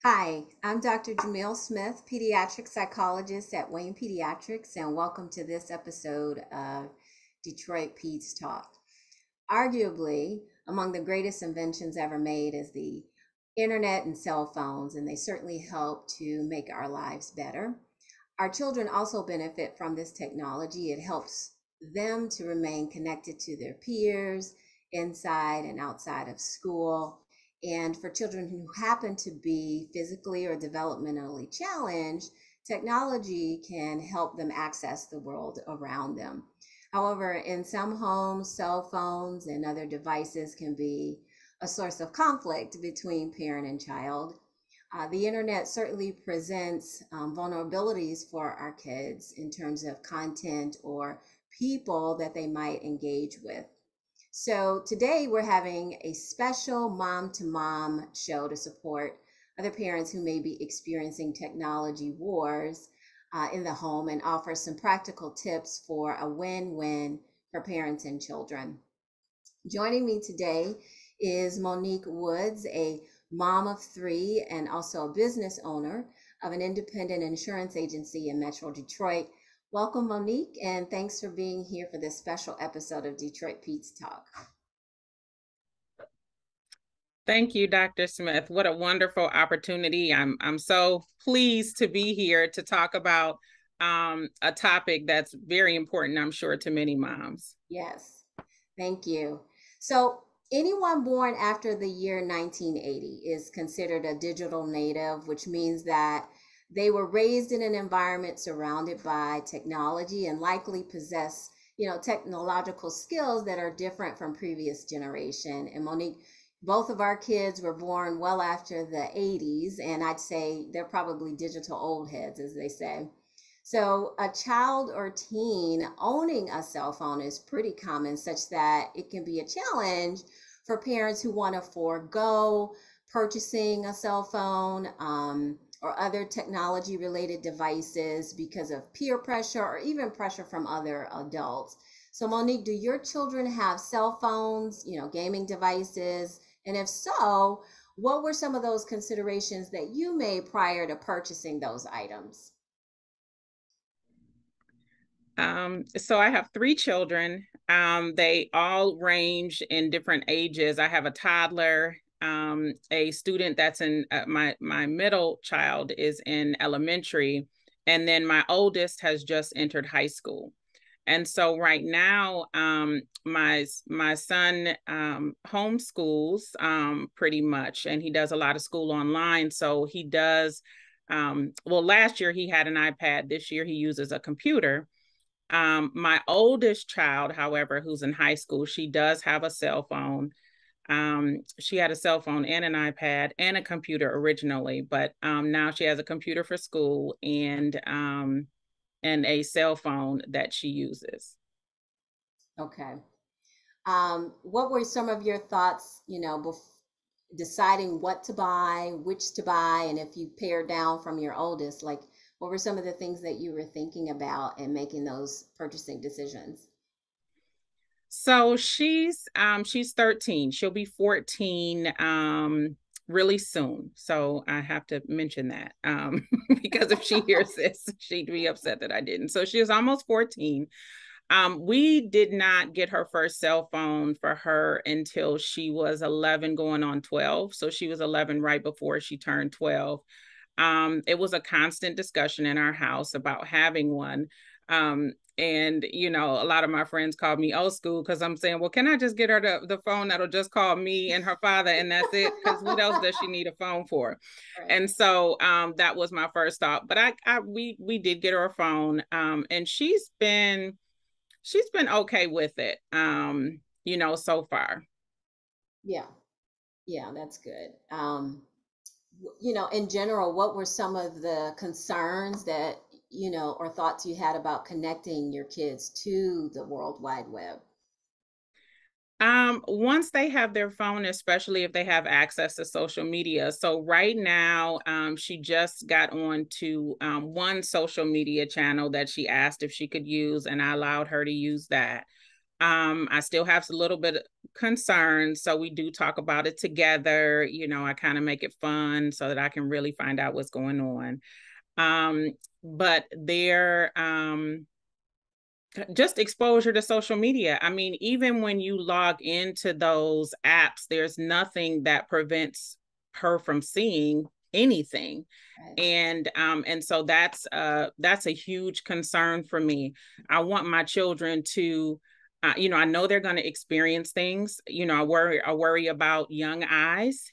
Hi, I'm Dr. Jameel Smith, pediatric psychologist at Wayne Pediatrics, and welcome to this episode of Detroit Peds Talk. Arguably, among the greatest inventions ever made is the internet and cell phones, and they certainly help to make our lives better. Our children also benefit from this technology. It helps them to remain connected to their peers inside and outside of school. And for children who happen to be physically or developmentally challenged, technology can help them access the world around them. However, in some homes, cell phones and other devices can be a source of conflict between parent and child. The internet certainly presents vulnerabilities for our kids in terms of content or people that they might engage with. So today we're having a special mom to mom show to support other parents who may be experiencing technology wars in the home and offer some practical tips for a win-win for parents and children. Joining me today is Monique Woods, a mom of three and also a business owner of an independent insurance agency in Metro Detroit. Welcome, Monique, and thanks for being here for this special episode of Detroit Peds Talk. Thank you, Dr. Smith. What a wonderful opportunity. I'm so pleased to be here to talk about a topic that's very important, I'm sure, to many moms. Yes, thank you. So, anyone born after the year 1980 is considered a digital native, which means that they were raised in an environment surrounded by technology and likely possess, technological skills that are different from previous generation. And Monique, both of our kids were born well after the 80s, and I'd say they're probably digital old heads, as they say. So, a child or teen owning a cell phone is pretty common, such that it can be a challenge for parents who want to forego purchasing a cell phone or other technology related devices because of peer pressure or even pressure from other adults. So, Monique, do your children have cell phones, gaming devices? And if so, what were some of those considerations that you made prior to purchasing those items? So I have three children. They all range in different ages. I have a toddler, a student that's in my middle child is in elementary, and then my oldest has just entered high school. And so right now, my son homeschools pretty much, and he does a lot of school online. So he does. Well, last year he had an iPad. This year he uses a computer. My oldest child, however, who's in high school, she does have a cell phone. She had a cell phone and an iPad and a computer originally, but now she has a computer for school and a cell phone that she uses. Okay. What were some of your thoughts, deciding what to buy, which to buy, and if you pare down from your oldest, like what were some of the things that you were thinking about and making those purchasing decisions? So she's 13. She'll be 14 really soon. So I have to mention that because if she hears this, she'd be upset that I didn't. So she was almost 14. We did not get her first cell phone for her until she was 11 going on 12. So she was 11 right before she turned 12. It was a constant discussion in our house about having one. And a lot of my friends called me old school because I'm saying, well, can I just get her the phone that'll just call me and her father and that's it? Because what else does she need a phone for? Right. And so that was my first thought. But we did get her a phone, and she's been okay with it, so far. Yeah. Yeah, that's good. In general, what were some of the concerns that, or thoughts you had about connecting your kids to the World Wide Web? Once they have their phone, especially if they have access to social media. So right now, she just got on to one social media channel that she asked if she could use, and I allowed her to use that. I still have a little bit of concern, so we do talk about it together. I kind of make it fun so that I can really find out what's going on. But they're just exposure to social media. I mean, even when you log into those apps, there's nothing that prevents her from seeing anything. Right. And so that's a huge concern for me. I want my children to I know they're going to experience things. I worry about young eyes,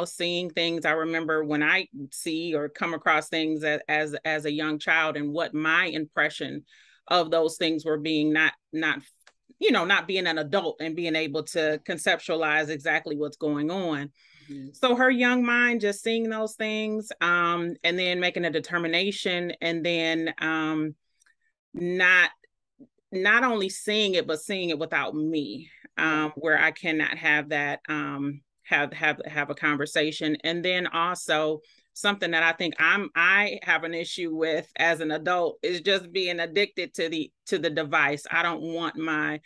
seeing things. I remember when I see or come across things as a young child, and what my impression of those things were being not being an adult and being able to conceptualize exactly what's going on. Mm-hmm. So her young mind just seeing those things, and then making a determination, and then not only seeing it, but seeing it without me, where I cannot have that, have a conversation. And then also something that I think I have an issue with as an adult is just being addicted to the device. I don't want my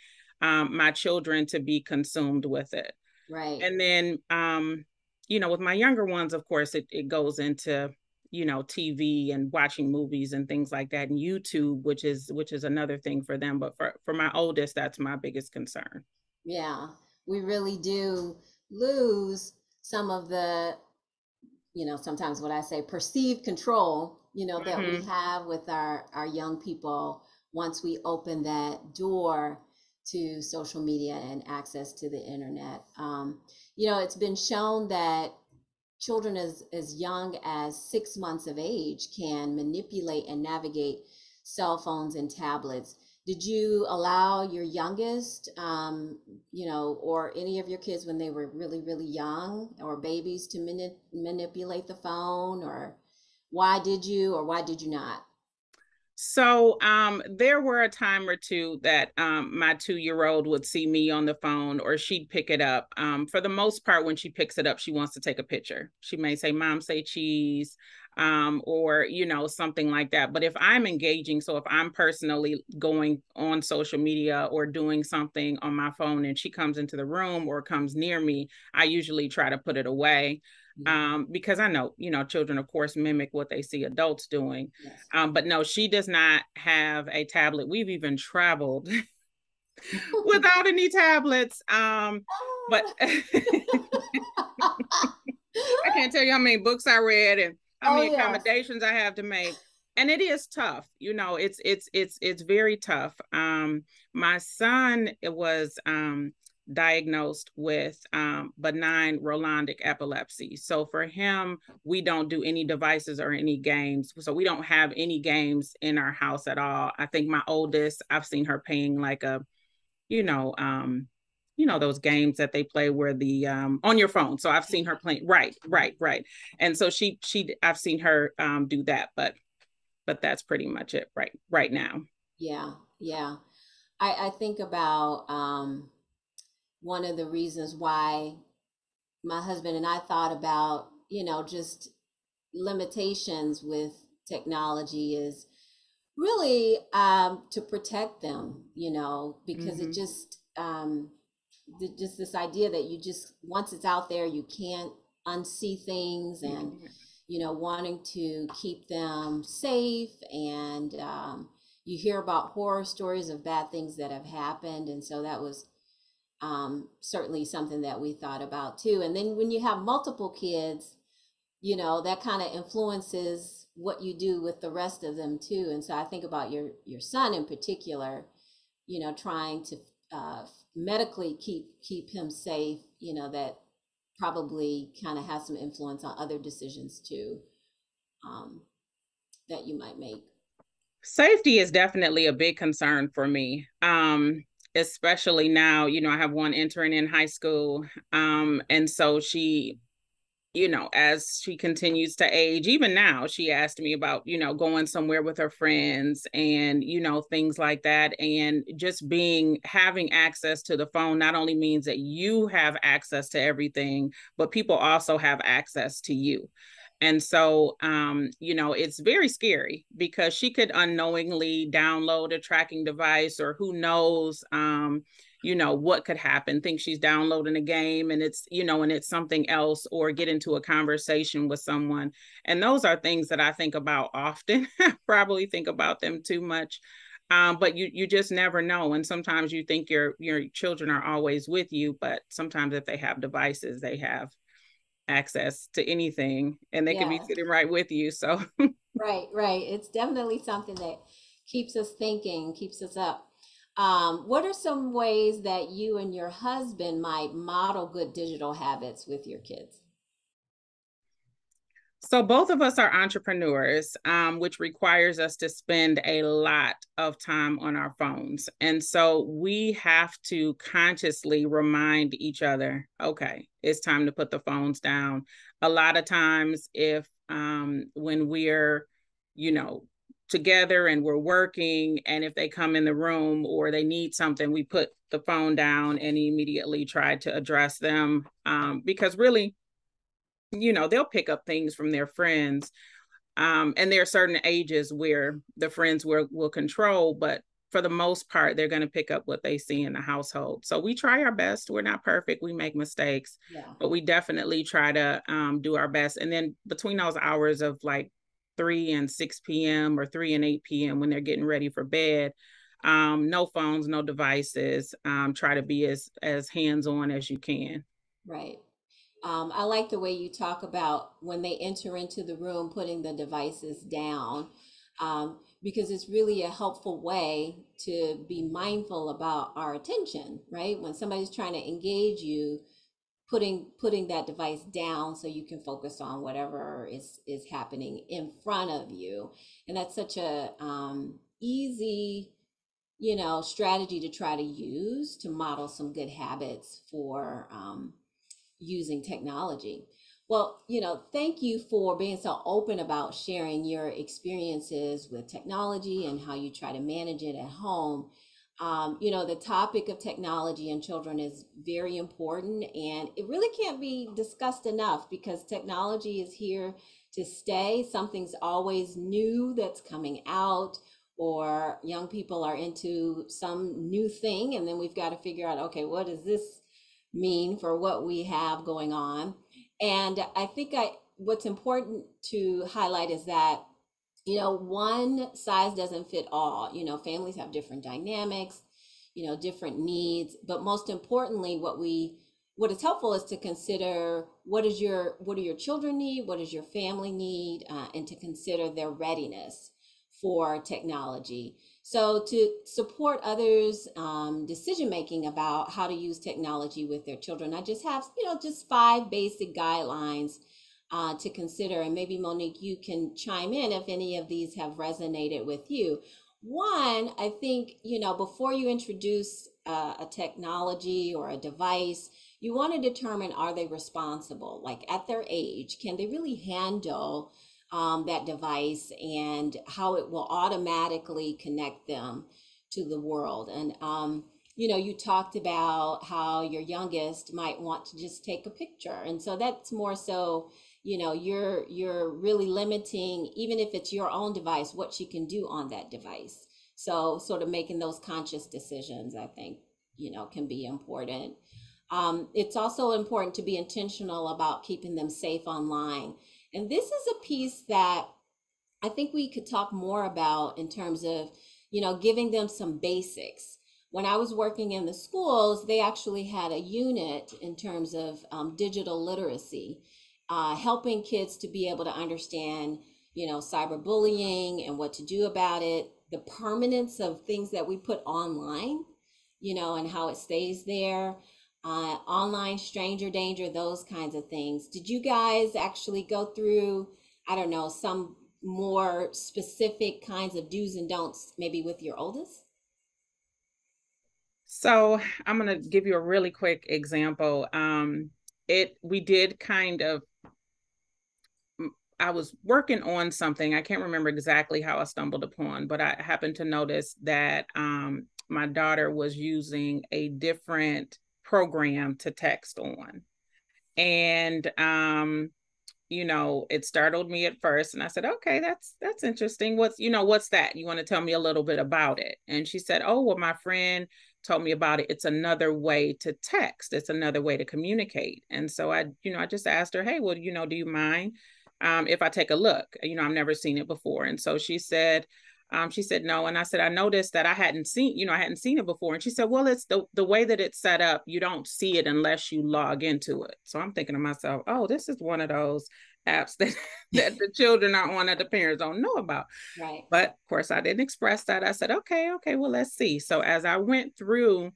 children to be consumed with it. Right. And then, with my younger ones, of course, it goes into TV and watching movies and things like that, and YouTube, which is another thing for them. But for my oldest, that's my biggest concern. Yeah, we really do lose some of the, sometimes what I say, perceived control, that we have with our young people once we open that door to social media and access to the internet. It's been shown that children as young as 6 months of age can manipulate and navigate cell phones and tablets. Did you allow your youngest, or any of your kids when they were really, really young or babies to manipulate the phone, or why did you or why did you not? So there were a time or two that my 2-year-old would see me on the phone, or she'd pick it up. For the most part, when she picks it up, she wants to take a picture. She may say, "Mom, say cheese," or something like that. But if I'm engaging, so if I'm personally going on social media or doing something on my phone, and she comes into the room or comes near me, I usually try to put it away. Because I know, children, of course, mimic what they see adults doing. Yes. But no, she does not have a tablet. We've even traveled without any tablets. But I can't tell you how many books I read and how many accommodations I have to make. And it is tough. It's very tough. My son was diagnosed with benign Rolandic epilepsy. So for him, we don't do any devices or any games. So we don't have any games in our house at all. I think my oldest, I've seen her playing like those games that they play where the on your phone. So I've seen her playing. Right. And so I've seen her do that, but that's pretty much it right now. Yeah. I think about one of the reasons why my husband and I thought about, just limitations with technology is really to protect them, because it just this idea that you just, once it's out there, you can't unsee things, and, wanting to keep them safe. And you hear about horror stories of bad things that have happened. And so that was certainly something that we thought about too. And then when you have multiple kids, that kind of influences what you do with the rest of them too. And so I think about your son in particular, trying to medically keep him safe, that probably kind of has some influence on other decisions too, that you might make. Safety is definitely a big concern for me. Especially now, I have one entering in high school. And so she, as she continues to age, even now, she asked me about, going somewhere with her friends and, things like that. And just having access to the phone not only means that you have access to everything, but people also have access to you. And so, it's very scary because she could unknowingly download a tracking device, or who knows, what could happen. Think she's downloading a game and it's something else, or get into a conversation with someone. And those are things that I think about often. Probably think about them too much. But you just never know. And sometimes you think your children are always with you, but sometimes if they have devices, they have access to anything, and they could be Yeah. sitting right with you. So Right, right. It's definitely something that keeps us thinking, keeps us up. What are some ways that you and your husband might model good digital habits with your kids? So both of us are entrepreneurs, which requires us to spend a lot of time on our phones. And so we have to consciously remind each other, okay, it's time to put the phones down. A lot of times, if when we're, together and we're working, and if they come in the room or they need something, we put the phone down and immediately try to address them, because really, they'll pick up things from their friends. And there are certain ages where the friends will control, but for the most part, they're going to pick up what they see in the household. So we try our best. We're not perfect. We make mistakes, Yeah. but we definitely try to do our best. And then between those hours of like 3 and 6 p.m. or 3 and 8 p.m. when they're getting ready for bed, no phones, no devices. Try to be as hands-on as you can. Right. I like the way you talk about when they enter into the room, putting the devices down, because it's really a helpful way to be mindful about our attention, right? When somebody's trying to engage you, putting that device down so you can focus on whatever is happening in front of you. And that's such a easy, strategy to try to use to model some good habits for using technology. Well, thank you for being so open about sharing your experiences with technology and how you try to manage it at home. The topic of technology and children is very important, and it really can't be discussed enough because technology is here to stay. Something's always new that's coming out, or young people are into some new thing, and then we've got to figure out, okay, what does this mean for what we have going on? And I think what's important to highlight is that one size doesn't fit all. Families have different dynamics, different needs, but most importantly, what is helpful is to consider what do your children need, what does your family need, and to consider their readiness for technology. So to support others' decision making about how to use technology with their children, I just have just 5 basic guidelines to consider. And maybe Monique, you can chime in if any of these have resonated with you. One, I think, before you introduce a technology or a device, you want to determine, are they responsible? Like at their age, can they really handle that device and how it will automatically connect them to the world? And, you talked about how your youngest might want to just take a picture. And so that's more so, you're really limiting, even if it's your own device, what she can do on that device. So sort of making those conscious decisions, I think, can be important. It's also important to be intentional about keeping them safe online. And this is a piece that I think we could talk more about in terms of, giving them some basics. When I was working in the schools, they actually had a unit in terms of digital literacy, helping kids to be able to understand, cyberbullying and what to do about it, the permanence of things that we put online, and how it stays there, online stranger danger, those kinds of things. Did you guys actually go through, I don't know, some more specific kinds of do's and don'ts, maybe with your oldest? So I'm going to give you a really quick example. We did kind of, I was working on something. I can't remember exactly how I stumbled upon, but I happened to notice that my daughter was using a different program to text on. And it startled me at first. And I said, okay, that's interesting. What's that? You want to tell me a little bit about it? And she said, oh, well, my friend told me about it. It's another way to text. It's another way to communicate. And so I just asked her, hey, well, do you mind if I take a look? I've never seen it before. And so she said no. And I said, I noticed that I hadn't seen it before. And she said, well, it's the way that it's set up. You don't see it unless you log into it. So I'm thinking to myself, oh, this is one of those apps that the children are on that the parents don't know about. Right. But of course, I didn't express that. I said, okay, well, let's see. So as I went through,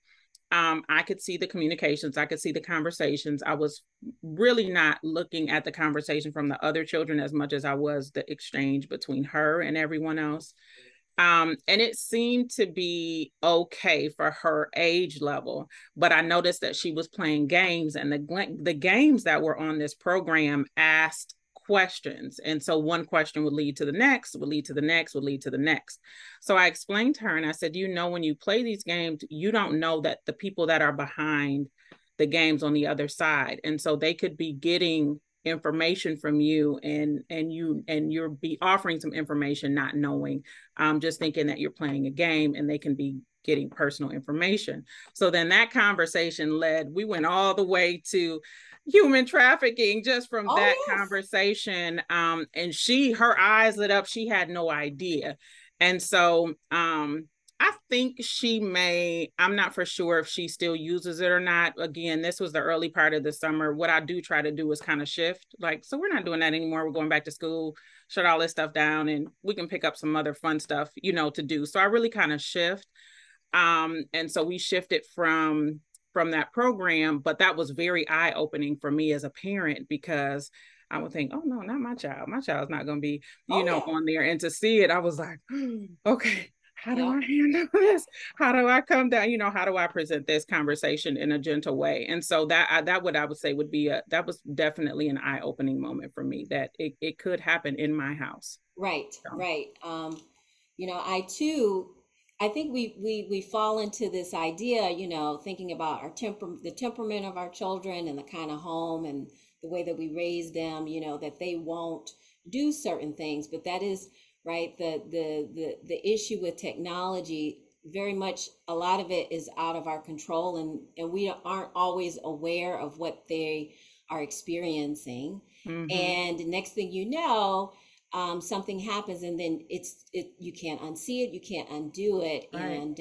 I could see the communications. I could see the conversations. I was really not looking at the conversation from the other children as much as I was the exchange between her and everyone else. And it seemed to be okay for her age level, but I noticed that she was playing games, and the games that were on this program asked questions. And so one question would lead to the next, would lead to the next, would lead to the next. So I explained to her and I said, when you play these games, you don't know that the people that are behind the games on the other side. And so they could be getting information from you and you'll be offering some information, not knowing, just thinking that you're playing a game, and they can be getting personal information. So then that conversation we went all the way to human trafficking just from that conversation. And her eyes lit up. She had no idea. And so I think I'm not for sure if she still uses it or not. Again, this was the early part of the summer. What I do try to do is kind of shift. So we're not doing that anymore. We're going back to school, shut all this stuff down, and we can pick up some other fun stuff, to do. So I really kind of shift. And so we shifted from that program, but that was very eye-opening for me as a parent, because I would think, oh no, not my child. My child's not going to be, on there. And to see it, I was like, okay, how do I handle this? How do I come down? How do I present this conversation in a gentle way? And so that what I would say would be that was definitely an eye-opening moment for me, that it could happen in my house. Right, so. Right. I think we fall into this idea, thinking about the temperament of our children and the kind of home and the way that we raise them, that they won't do certain things. But that is right. The issue with technology, very much a lot of it is out of our control, and we aren't always aware of what they are experiencing. Mm-hmm. And next thing you know, something happens, and then you can't unsee it, you can't undo it. Right. And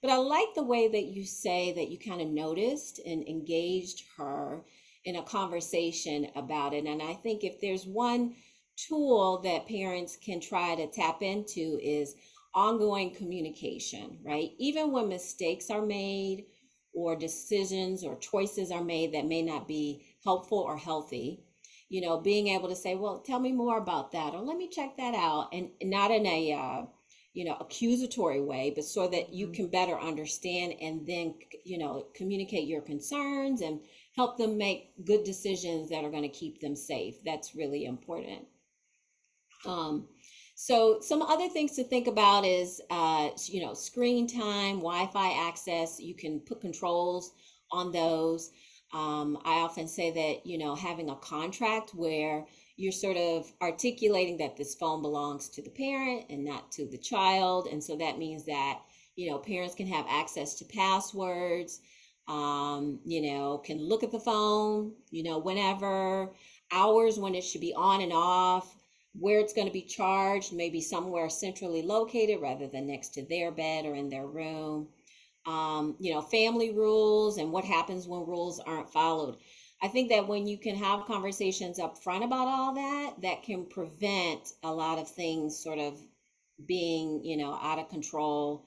but I like the way that you say that you kind of noticed and engaged her in a conversation about it. And I think if there's one tool that parents can try to tap into is ongoing communication, right? Even when mistakes are made or decisions or choices are made that may not be helpful or healthy, being able to say, well, tell me more about that, or let me check that out. And not in a, accusatory way, but so that you can better understand and then, communicate your concerns and help them make good decisions that are going to keep them safe. That's really important. So some other things to think about is, screen time, Wi-Fi access. You can put controls on those. I often say that, having a contract where you're sort of articulating that this phone belongs to the parent and not to the child. And so that means that, parents can have access to passwords, can look at the phone, whenever, hours when it should be on and off, where it's going to be charged, maybe somewhere centrally located rather than next to their bed or in their room. Family rules and what happens when rules aren't followed. I think that when you can have conversations up front about all that can prevent a lot of things sort of being, out of control.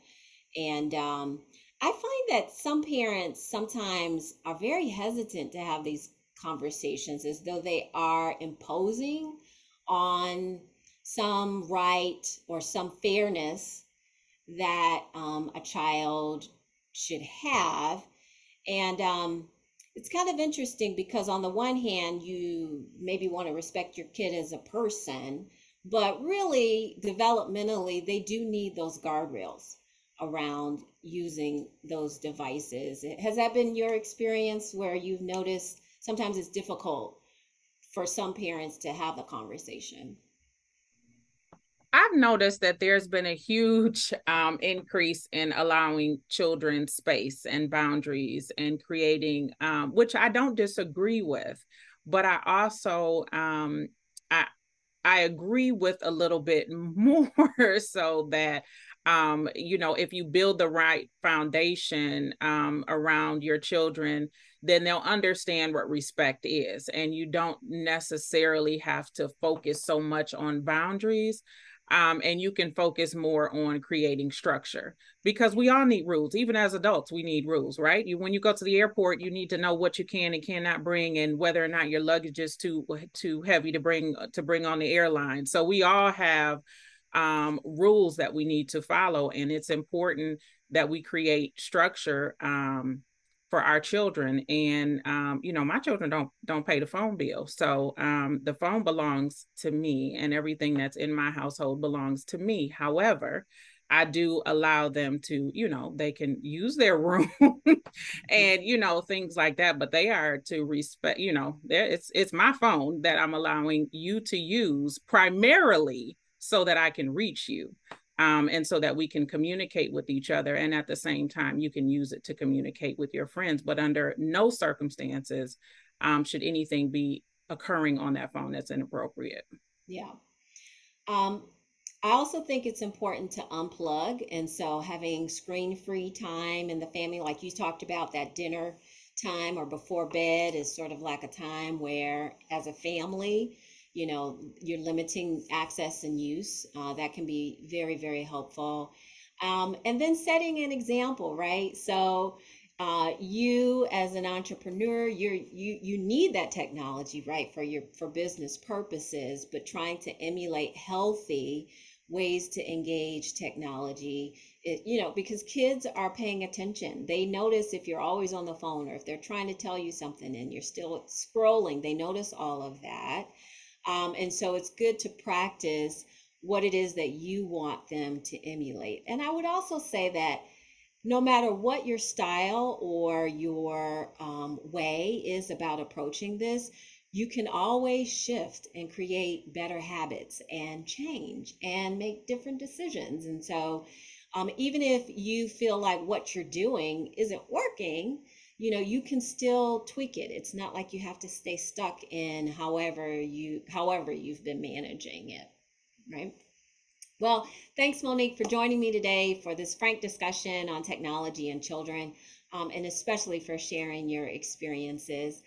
And I find that some parents sometimes are very hesitant to have these conversations, as though they are imposing on some right or some fairness that a child should have. And it's kind of interesting because on the one hand, you maybe want to respect your kid as a person, but really developmentally, they do need those guardrails around using those devices. Has that been your experience where you've noticed sometimes it's difficult for some parents to have the conversation? I've noticed that there's been a huge increase in allowing children space and boundaries and creating, which I don't disagree with, but I also I I agree with a little bit more so that if you build the right foundation around your children, then they'll understand what respect is. And you don't necessarily have to focus so much on boundaries. And you can focus more on creating structure because we all need rules. Even as adults, we need rules, right? When you go to the airport, you need to know what you can and cannot bring, and whether or not your luggage is too heavy to bring on the airline. So we all have rules that we need to follow, and it's important that we create structure for our children. And my children don't pay the phone bill, so the phone belongs to me, and everything that's in my household belongs to me. However, I do allow them to, they can use their room and things like that, but they are to respect, it's my phone that I'm allowing you to use primarily so that I can reach you. And so that we can communicate with each other. And at the same time, you can use it to communicate with your friends. But under no circumstances should anything be occurring on that phone that's inappropriate. Yeah. Um, I also think it's important to unplug. And so having screen free time in the family, like you talked about, that dinner time or before bed is sort of like a time where, as a family, you're limiting access and use. That can be very, very helpful. And then setting an example, right? So, you as an entrepreneur, you need that technology, right, for business purposes, but trying to emulate healthy ways to engage technology, because kids are paying attention. They notice if you're always on the phone, or if they're trying to tell you something and you're still scrolling, they notice all of that. And so it's good to practice what it is that you want them to emulate. And I would also say that no matter what your style or your way is about approaching this, you can always shift and create better habits and change and make different decisions. And so, even if you feel like what you're doing isn't working, you can still tweak it. It's not like you have to stay stuck in however you've been managing it, right? Well, thanks, Monique, for joining me today for this frank discussion on technology and children, and especially for sharing your experiences.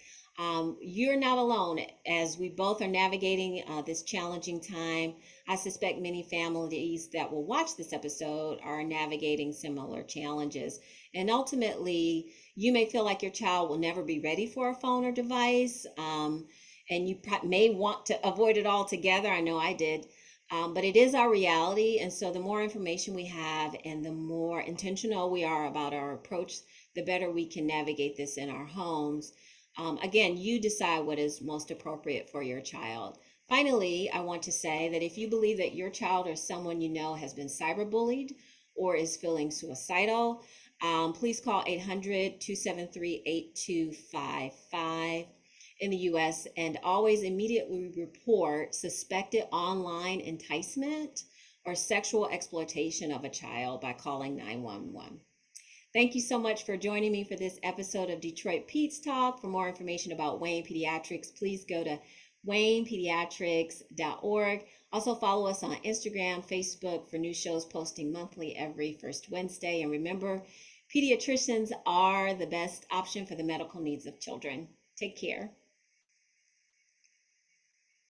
You're not alone as we both are navigating this challenging time. I suspect many families that will watch this episode are navigating similar challenges. And ultimately, you may feel like your child will never be ready for a phone or device, and you may want to avoid it altogether. I know I did. But it is our reality. And so the more information we have and the more intentional we are about our approach, the better we can navigate this in our homes. Again, you decide what is most appropriate for your child. Finally, I want to say that if you believe that your child or someone you know has been cyberbullied or is feeling suicidal, please call 800-273-8255 in the US, and always immediately report suspected online enticement or sexual exploitation of a child by calling 911. Thank you so much for joining me for this episode of Detroit Peds Talk. For more information about Wayne Pediatrics, please go to waynepediatrics.org. Also follow us on Instagram, Facebook for new shows posting monthly every first Wednesday. And remember, pediatricians are the best option for the medical needs of children. Take care.